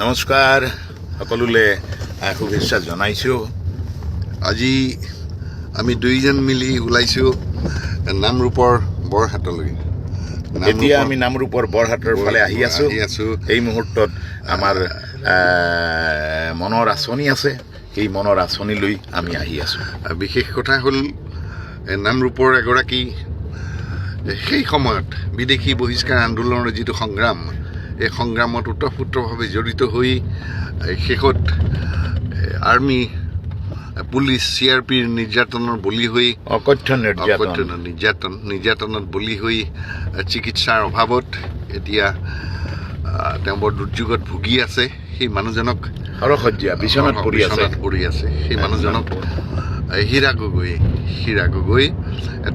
নমস্কাৰ সকলোলৈ শুভেচ্ছা জনাইছোঁ। আজি আমি দুইজন মিলি ওলাইছোঁ নামৰূপৰ বৰহাটলৈ। এতিয়া আমি নামৰূপৰ বৰহাটৰ ফালে আহি আছোঁ। এই মুহূৰ্তত আমাৰ মনৰ আঁচনি আছে, সেই মনৰ আঁচনিলৈ আমি আহি আছোঁ। বিশেষ কথা হ'ল নামৰূপৰ এগৰাকী সেই সময়ত বিদেশী বহিষ্কাৰ আন্দোলনৰ যিটো সংগ্ৰাম, এই সংগ্ৰামত ওতঃপ্ৰোতভাৱে জড়িত হৈ শেষত আৰ্মি, পুলিচ, CRPৰ নিৰ্যাতনৰ বলি হৈ অকথ্য নিৰ্যাতনত বলি হৈ চিকিৎসাৰ অভাৱত এতিয়া তেওঁ বৰ দুৰ্যোগত ভুগি আছে। সেই মানুহজনক বিচনাত পৰি আছে। সেই মানুহজনক হীৰা গগৈ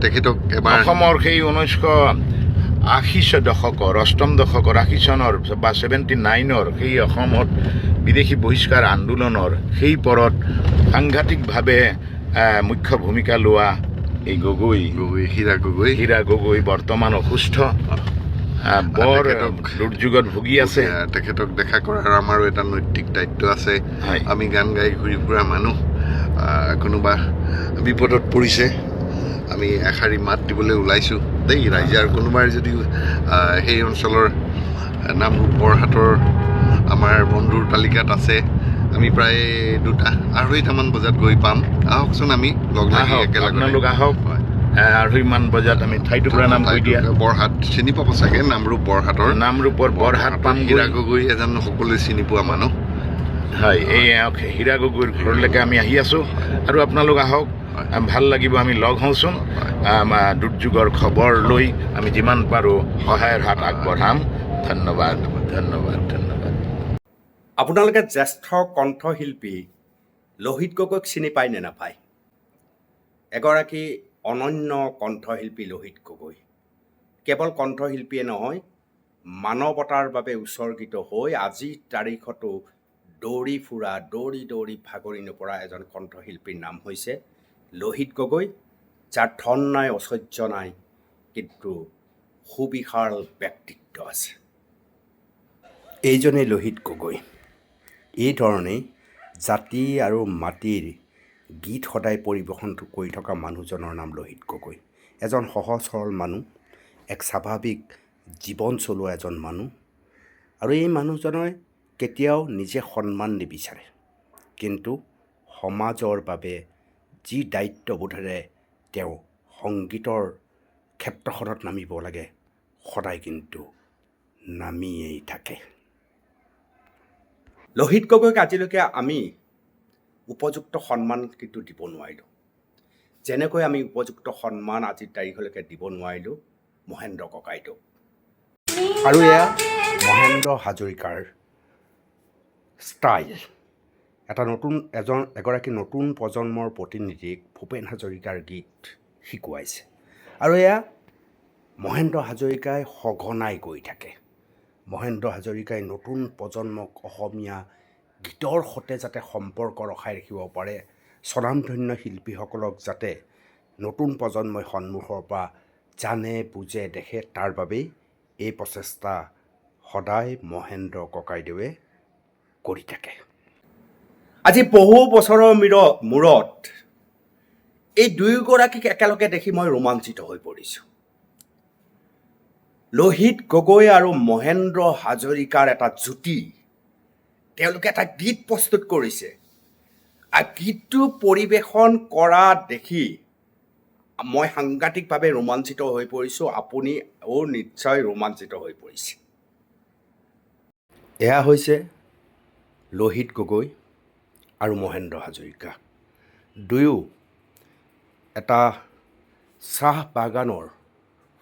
তেখেতক এবাৰ অসমৰ সেই 1980 দশকৰ, অষ্টম দশকৰ 80 চনৰ বা 79ৰ সেই অসমত বিদেশী বহিষ্কাৰ আন্দোলনৰ সেই পৰত সাংঘাতিকভাৱে মুখ্য ভূমিকা লোৱা এই হীৰা গগৈ বৰ্তমান অসুস্থ, বৰ দুৰ্যোগত ভুগি আছে। তেখেতক দেখা কৰাৰ আমাৰো এটা নৈতিক দায়িত্ব আছে। আমি গান গাই ঘূৰি ফুৰা মানুহ, কোনোবা বিপদত পৰিছে, আমি এষাৰি মাত দিবলৈ ওলাইছোঁ দেই ৰাইজে। আৰু কোনোবাই যদি সেই অঞ্চলৰ নামৰূপ বৰহাটৰ আমাৰ বন্ধুৰ তালিকাত আছে, আমি প্ৰায় 2:30মান বজাত গৈ পাম। আহকচোন, আমি লগ লাগি একেলগে আহক। 2:30মান বজাত আমি ঠাইটুকুৰা নাম কৈ দিয়া বৰহাট চিনি পাব চাগে। নামৰূপৰ বৰহাট পাম। হীৰা গগৈ এজন সকলোৱে চিনি পোৱা মানুহ। হয়, এই হীৰা গগৈৰ ঘৰলৈকে আমি আহি আছোঁ আৰু আপোনালোক আহক, ভাল লাগিব। আমি লগ হওঁচোন। দুৰ্যোগৰ খবৰ লৈ আমি যিমান পাৰোঁ সহায়ৰ হাত আগবঢ়াম। ধন্যবাদ। আপোনালোকে জ্যেষ্ঠ কণ্ঠশিল্পী লোহিত গগৈক চিনি পায় নে নাপায়? এগৰাকী অনন্য কণ্ঠশিল্পী লোহিত গগৈ কেৱল কণ্ঠশিল্পীয়ে নহয়, মানৱতাৰ বাবে উৎসৰ্গিত হৈ আজিৰ তাৰিখতো দৌৰি ভাগৰি নপৰা এজন কণ্ঠশিল্পীৰ নাম হৈছে লোহিত গগৈ, যাৰ ধন নাই, ঐশ্বৰ্য নাই, কিন্তু সুবিশাল ব্যক্তিত্ব আছে। এইজনেই লোহিত গগৈ। এই ধৰণেই জাতি আৰু মাটিৰ গীত সদায় পৰিৱেশন কৰি থকা মানুহজনৰ নাম লোহিত গগৈ। এজন সহজ সৰল মানুহ, এক স্বাভাৱিক জীৱন চলোৱা এজন মানুহ। আৰু এই মানুহজনে কেতিয়াও নিজে সন্মান নিবিচাৰে, কিন্তু সমাজৰ বাবে যি দায়িত্ববোধেৰে তেওঁ সংগীতৰ ক্ষেত্ৰখনত নামিব লাগে, সদায় কিন্তু নামিয়েই থাকে। লোহিত গগৈক আজিলৈকে আমি উপযুক্ত সন্মান কিন্তু দিব নোৱাৰিলোঁ, যেনেকৈ আমি উপযুক্ত সন্মান আজিৰ তাৰিখলৈকে দিব নোৱাৰিলোঁ মহেন্দ্ৰ ককাইদেউক। আৰু এয়া মহেন্দ্ৰ হাজৰিকাৰ ষ্টাইল। এগৰাকী নতুন প্ৰজন্মৰ প্ৰতিনিধিক ভূপেন হাজৰিকাৰ গীত শিকোৱাইছে। আৰু এয়া মহেন্দ্ৰ হাজৰিকাই সঘনাই গৈ থাকে। মহেন্দ্ৰ হাজৰিকাই নতুন প্ৰজন্মক অসমীয়া গীতৰ সৈতে যাতে সম্পৰ্ক ৰখাই ৰাখিব পাৰে, স্বনামধন্য শিল্পীসকলক যাতে নতুন প্ৰজন্মই সন্মুখৰ পৰা জানে, বুজে, দেখে, তাৰ বাবেই এই প্ৰচেষ্টা সদায় মহেন্দ্ৰ ককাইদেৱে কৰি থাকে। আজি বহু বছৰৰ মূৰত এই দুয়োগৰাকীক একেলগে দেখি মই ৰোমাঞ্চিত হৈ পৰিছোঁ। লোহিত গগৈ আৰু মহেন্দ্ৰ হাজৰিকাৰ এটা জুটি। তেওঁলোকে এটা গীত প্ৰস্তুত কৰিছে, আৰু গীতটো পৰিৱেশন কৰা দেখি মই সাংঘাতিকভাৱে ৰোমাঞ্চিত হৈ পৰিছোঁ। আপুনিও নিশ্চয় ৰোমাঞ্চিত হৈ পৰিছে। এয়া হৈছে লোহিত গগৈ আৰু মহেন্দ্ৰ হাজৰিকা। দুয়ো এটা চাহ বাগানৰ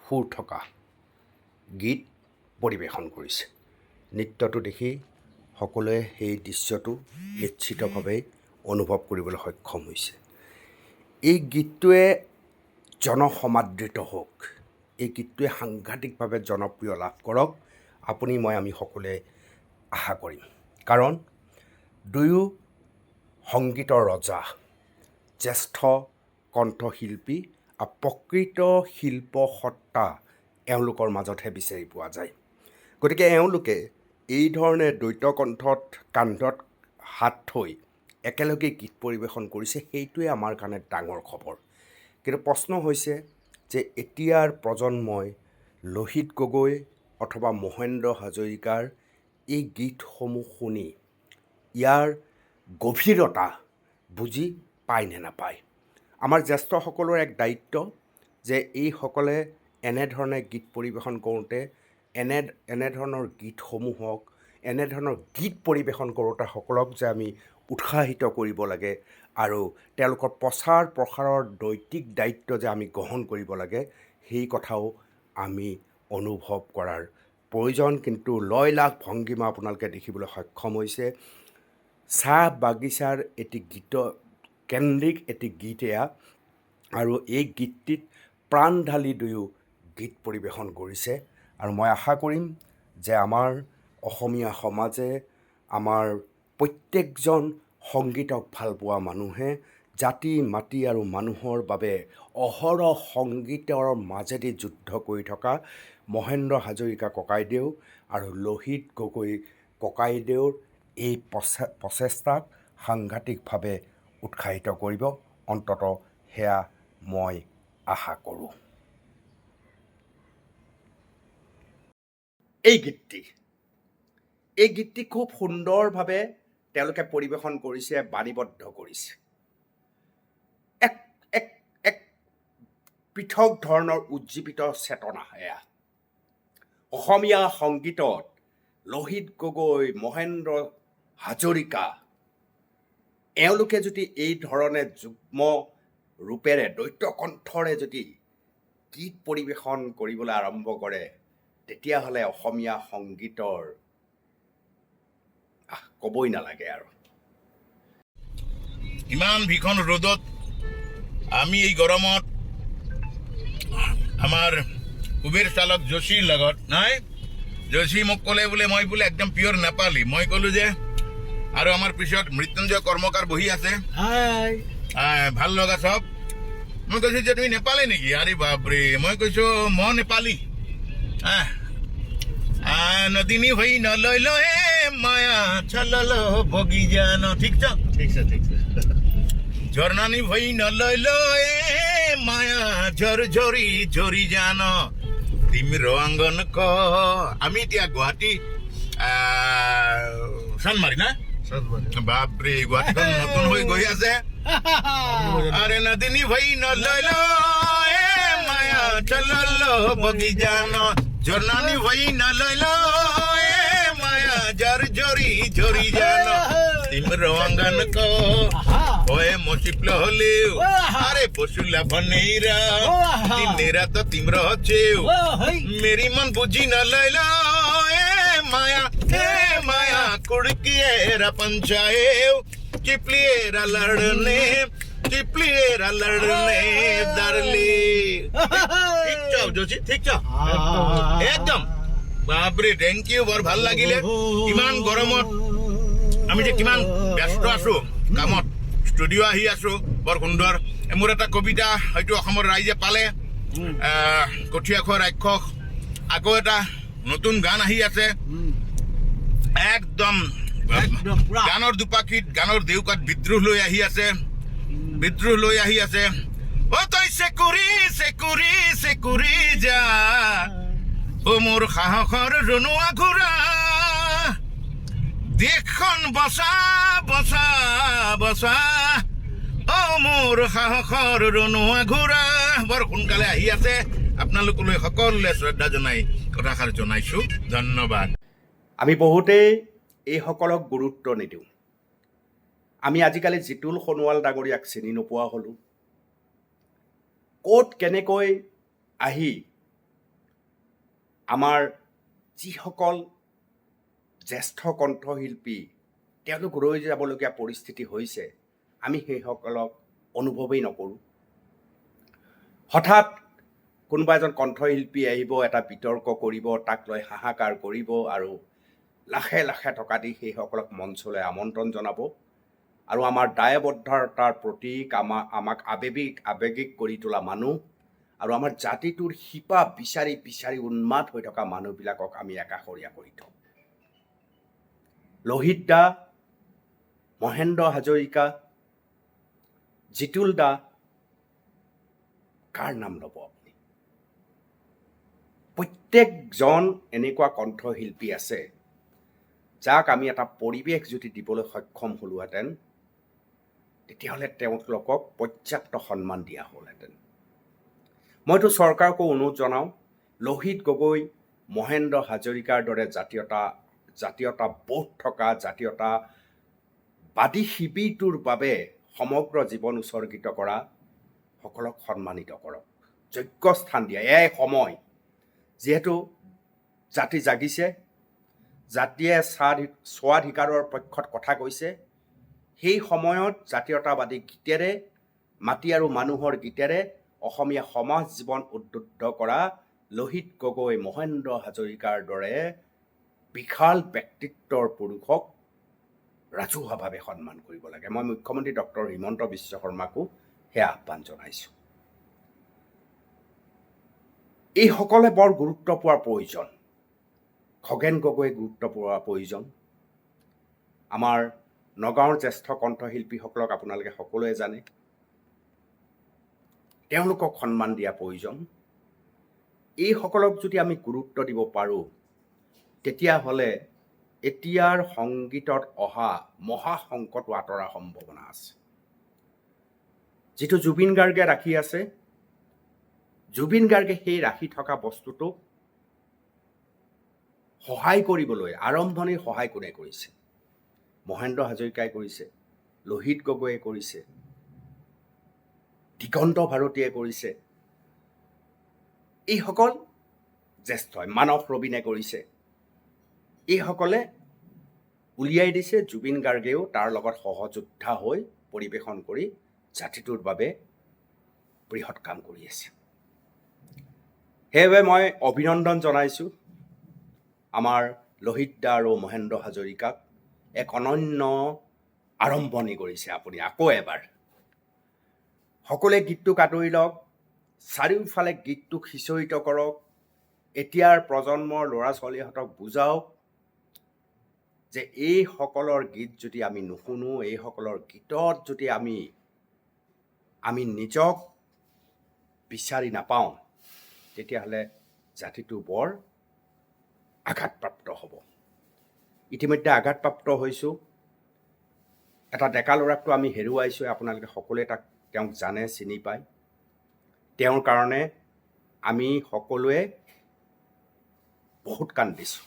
সুৰ থকা গীত পৰিৱেশন কৰিছে। নৃত্যটো দেখি সকলোৱে সেই দৃশ্যটো নিশ্চিতভাৱে অনুভৱ কৰিবলৈ সক্ষম হৈছে। এই গীতটোৱে জনসমাদৃত হওক, এই গীতটোৱে সাংঘাতিকভাৱে জনপ্ৰিয় লাভ কৰক, আমি সকলোৱে আশা কৰিম। কাৰণ দুয়ো সংগীতৰ ৰজা, জ্যেষ্ঠ কণ্ঠশিল্পী, আৰু প্ৰকৃত শিল্প সত্তা এওঁলোকৰ মাজতহে বিচাৰি পোৱা যায়। গতিকে এওঁলোকে এইধৰণে দ্বৈতকণ্ঠত কান্ধত হাত থৈ একেলগে গীত পৰিৱেশন কৰিছে, সেইটোৱে আমাৰ কাৰণে ডাঙৰ খবৰ। কিন্তু প্ৰশ্ন হৈছে যে এতিয়াৰ প্ৰজন্মই লোহিত গগৈ অথবা মহেন্দ্ৰ হাজৰিকাৰ এই গীতসমূহ শুনি ইয়াৰ গভীৰতা বুজি পায় নে নাপায়। আমাৰ জ্যেষ্ঠসকলৰ এক দায়িত্ব যে এইসকলে এনেধৰণে গীত পৰিৱেশন কৰোঁতে এনেধৰণৰ গীতসমূহক এনেধৰণৰ গীত পৰিৱেশন কৰোঁতাসকলক যে আমি উৎসাহিত কৰিব লাগে আৰু তেওঁলোকৰ প্ৰচাৰ প্ৰসাৰৰ নৈতিক দায়িত্ব যে আমি গ্ৰহণ কৰিব লাগে, সেই কথাও আমি অনুভৱ কৰাৰ প্ৰয়োজন। কিন্তু লয় লাগ ভংগীমা আপোনালোকে দেখিবলৈ সক্ষম হৈছে। চাহ বাগিচাৰ এটি কেন্দ্ৰিক এটি গীত এয়া, আৰু এই গীতটিত প্ৰাণ ঢালি দুয়ো গীত পৰিৱেশন কৰিছে। আৰু মই আশা কৰিম যে আমাৰ অসমীয়া সমাজে, আমাৰ প্ৰত্যেকজন সংগীতক ভাল পোৱা মানুহে জাতি মাতি আৰু মানুহৰ বাবে অহৰহ সংগীতৰ মাজেদি যুদ্ধ কৰি থকা মহেন্দ্ৰ হাজৰিকা ককাইদেউ আৰু লোহিত গগৈ ককাইদেউৰ এই প্ৰচেষ্টাক সাংঘাতিকভাৱে উৎসাহিত কৰিব, অন্ততঃ সেয়া মই আশা কৰোঁ। এই গীতটি খুব সুন্দৰভাৱে তেওঁলোকে পৰিৱেশন কৰিছে, বাণীবদ্ধ কৰিছে। এক পৃথক ধৰণৰ উজ্জীৱিত চেতনা এয়া। অসমীয়া সংগীতত লোহিত গগৈ, মহেন্দ্ৰ হাজৰিকা এওঁলোকে যদি এই ধৰণে যুগ্ম ৰূপেৰে দ্বৈতকণ্ঠৰে যদি গীত পৰিৱেশন কৰিবলৈ আৰম্ভ কৰে, তেতিয়াহ'লে অসমীয়া সংগীতৰ ক'বই নালাগে আৰু। ইমান ভীষণ ৰ'দত আমি এই গৰমত আমাৰ উবেৰ চালক যোশীৰ লগত নাই, যোশী মোক ক'লে বোলে মই বোলে একদম পিয়ৰ নেপালী। মই ক'লো যে, আৰু আমাৰ পিছত মৃত্যুঞ্জয় কৰ্মকাৰ বহি আছে, ভাল লগা চব। মই কৈছো যে তুমি নেপালী নেকি? আৰে বাপৰে, মই কৈছো মই নেপালী। নদিনী হৈ নলৈ লয়ে মায়া চলল বগি জান, ঠিক আছে। ঝর্ণানি ভই নলৈ লয়ে মায়া ঝরঝরি ঝরি জান তিम्रो আঙ্গন ক। আমি এতিয়া গুৱাহাটী চানমাৰি না, বাপৰে গুৱাহাটীখন নতুন হৈ গৈ আছে। আৰে নদিনী ভই নলৈ লয়ে মায়া চলল বগি জান, ঝর্ণানি ভই নলৈ লয়ে মায়া ঝরঝরি ঝরি জান তিम्रो আঙ্গন ক। ओए मोसिप्लो होलिउ अरे पोसुला भनेरा तिमीरा त तिम्रो छेउ मेरी मन बुझी न लैलो ए माया कुड़किएर पंचायौ चिप्लिएर लड्ने दरले। ठीक छ जोशी, ठीक छ एकदम। बापरे थैंक यू, बर ভাল লাগিলে। ইমান গৰমত আমি যে কিমান ব্যস্ত আছো কামত, ষ্টুডিঅ' আহি আছো, বৰ সুন্দৰ। মোৰ এটা কবিতা হয়তো অসমৰ ৰাইজে পালে, কঠীয়া খোৱা ৰাক্ষস। আকৌ এটা নতুন গান আহি আছে, একদম গানৰ দুপাশীত গানৰ দেউকাত বিদ্ৰোহ লৈ আহি আছে। অ তই চেকুৰি যা, অ মোৰ সাহসৰ ৰণুৱা ঘোঁৰা, দেশখন বচা অ মোৰ সাহসৰ ৰণুৱা ঘোঁৰা। বৰ সোনকালে আহি আছে, আপোনালোকলৈ সকলোৱে শ্ৰদ্ধা জনাই কথাষাৰ জনাইছো। ধন্যবাদ। আমি বহুতেই এইসকলক গুৰুত্ব নিদিওঁ। আমি আজিকালি জিতুল সোণোৱাল ডাঙৰীয়াক চিনি নোপোৱা হ'লোঁ। ক'ত কেনেকৈ আহি আমাৰ যিসকল জ্যেষ্ঠ কণ্ঠশিল্পী তেওঁলোক ৰৈ যাবলগীয়া পৰিস্থিতি হৈছে, আমি সেইসকলক অনুভৱেই নকৰোঁ। হঠাৎ কোনোবা এজন কণ্ঠশিল্পী আহিব, এটা বিতৰ্ক কৰিব, তাক লৈ হাহাকাৰ কৰিব আৰু লাখে লাখে টকা দি সেইসকলক মঞ্চলৈ আমন্ত্ৰণ জনাব আৰু আমাৰ দায়বদ্ধতাৰ প্ৰতীক, আমাক আৱেগিক কৰি তোলা মানুহ আৰু আমাৰ জাতিটোৰ শিপা বিচাৰি উন্মাদ হৈ থকা মানুহবিলাকক আমি একাষৰীয়া কৰি থওঁ। লোহিত দা, মহেন্দ্ৰ হাজৰিকা, জিতুল দা, কাৰ নাম ল'ব আপুনি? প্ৰত্যেকজন এনেকুৱা কণ্ঠশিল্পী আছে যাক আমি এটা পৰিৱেশ যদি দিবলৈ সক্ষম হ'লোহেঁতেন, তেতিয়াহ'লে তেওঁলোকক পৰ্যাপ্ত সন্মান দিয়া হ'লহেঁতেন। মইতো চৰকাৰকো অনুৰোধ জনাওঁ, লোহিত গগৈ, মহেন্দ্ৰ হাজৰিকাৰ দৰে জাতীয়তাবোধ থকা জাতীয়তাবাদী শিবিৰটোৰ বাবে সমগ্ৰ জীৱন উৎসৰ্গিত কৰা সকলক সন্মানিত কৰক, যোগ্য স্থান দিয়া। এয়াই সময়, যিহেতু জাতি জাগিছে, জাতিয়ে স্বাধিকাৰৰ পক্ষত কথা কৈছে। সেই সময়ত জাতীয়তাবাদী গীতেৰে, মাটি আৰু মানুহৰ গীতেৰে অসমীয়া সমাজ জীৱন উদ্বুদ্ধ কৰা লোহিত গগৈ, মহেন্দ্ৰ হাজৰিকাৰ দৰে বিশাল ব্যক্তিত্বৰ পুৰুষক ৰাজহুৱাভাৱে সন্মান কৰিব লাগে। মই মুখ্যমন্ত্ৰী ডক্টৰ হিমন্ত বিশ্ব শৰ্মাকো সেয়া আহ্বান জনাইছোঁ। এইসকলে বৰ গুৰুত্ব পোৱাৰ প্ৰয়োজন। খগেন গগৈয়ে গুৰুত্ব পোৱাৰ প্ৰয়োজন। আমাৰ নগাঁৱৰ জ্যেষ্ঠ কণ্ঠশিল্পীসকলক আপোনালোকে সকলোৱে জানে, তেওঁলোকক সন্মান দিয়া প্ৰয়োজন। এইসকলক যদি আমি গুৰুত্ব দিব পাৰোঁ, তেতিয়াহ'লে এতিয়াৰ সংগীতত অহা মহাসংকটো আঁতৰাৰ সম্ভাৱনা আছে। যিটো জুবিন গাৰ্গে ৰাখি আছে, জুবিন গাৰ্গে সেই ৰাখি থকা বস্তুটোক সহায় কৰিবলৈ আৰম্ভণিৰ সহায় কোনে কৰিছে? মহেন্দ্ৰ হাজৰিকাই কৰিছে, লোহিত গগৈয়ে কৰিছে, দিগন্ত ভাৰতীয়ে কৰিছে। এইসকল জ্যেষ্ঠ, মানস ৰবীনে কৰিছে। এইসকলে উলিয়াই দিছে। জুবিন গাৰ্গেও তাৰ লগত সহযোদ্ধা হৈ পৰিৱেশন কৰি জাতিটোৰ বাবে বৃহৎ কাম কৰি আছে। সেইবাবে মই অভিনন্দন জনাইছোঁ আমাৰ লোহিত দা আৰু মহেন্দ্ৰ হাজৰিকাক। এক অনন্য আৰম্ভণি কৰিছে আপুনি আকৌ এবাৰ। সকলোৱে গীতটোক আদৰি লওক, চাৰিওফালে গীতটোক সিঁচৰিত কৰক। এতিয়াৰ প্ৰজন্মৰ ল'ৰা ছোৱালীহঁতক বুজাওক যে এইসকলৰ গীত যদি আমি নুশুনো, এইসকলৰ গীতত যদি আমি নিজক বিচাৰি নাপাওঁ, তেতিয়াহ'লে জাতিটো বৰ আঘাতপ্ৰাপ্ত হ'ব। ইতিমধ্যে আঘাতপ্ৰাপ্ত হৈছোঁ। এটা ডেকা ল'ৰাকটো আমি হেৰুৱাইছোঁ। আপোনালোকে সকলোৱে তেওঁক জানে, চিনি পায়। তেওঁৰ কাৰণে আমি সকলোৱে বহুত কান্দিছোঁ।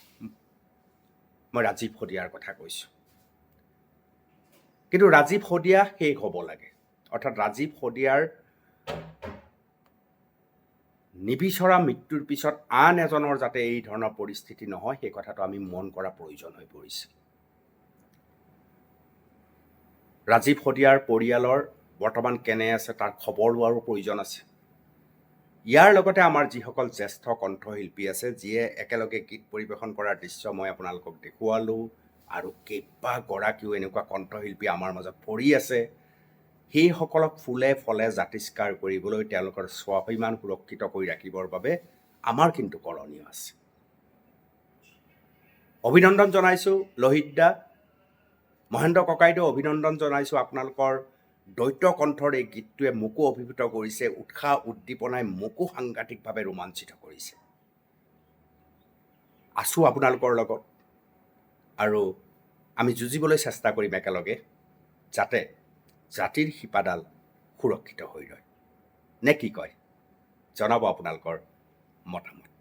মই ৰাজীৱ শদিয়াৰ কথা কৈছোঁ। কিন্তু ৰাজীৱ শদিয়া শেষ হ'ব লাগে, অৰ্থাৎ ৰাজীৱ শদিয়াৰ নিবিচৰা মৃত্যুৰ পিছত আন এজনৰ যাতে এই ধৰণৰ পৰিস্থিতি নহয়, সেই কথাটো আমি মন কৰা প্ৰয়োজন হৈ পৰিছে। ৰাজীৱ শদিয়াৰ পৰিয়ালৰ বৰ্তমান কেনে আছে তাৰ খবৰ লোৱাৰো প্ৰয়োজন আছে। ইয়াৰ লগতে আমাৰ যিসকল জ্যেষ্ঠ কণ্ঠশিল্পী আছে, যিয়ে একেলগে গীত পৰিৱেশন কৰাৰ দৃশ্য মই আপোনালোকক দেখুৱালোঁ, আৰু কেইবাগৰাকীও এনেকুৱা কণ্ঠশিল্পী আমাৰ মাজত পৰি আছে, সেইসকলক ফুলে ফলে জাতিষ্কাৰ কৰিবলৈ, তেওঁলোকৰ স্বাভিমান সুৰক্ষিত কৰি ৰাখিবৰ বাবে আমাৰ কিন্তু কৰণীয় আছে। অভিনন্দন জনাইছোঁ লোহিত দা, মহেন্দ্ৰ ককাইদেউ, অভিনন্দন জনাইছোঁ। আপোনালোকৰ দ্বৈত কণ্ঠৰ এই গীতটোৱে মোকো অভিভূত কৰিছে, উৎসাহ উদ্দীপনাই মোকো সাংঘাতিকভাৱে ৰোমাঞ্চিত কৰিছে। আছোঁ আপোনালোকৰ লগত, আৰু আমি যুঁজিবলৈ চেষ্টা কৰিম একেলগে, যাতে জাতিৰ শিপাডাল সুৰক্ষিত হৈ ৰয়। নে কি কয়? জনাব আপোনালোকৰ মতামত।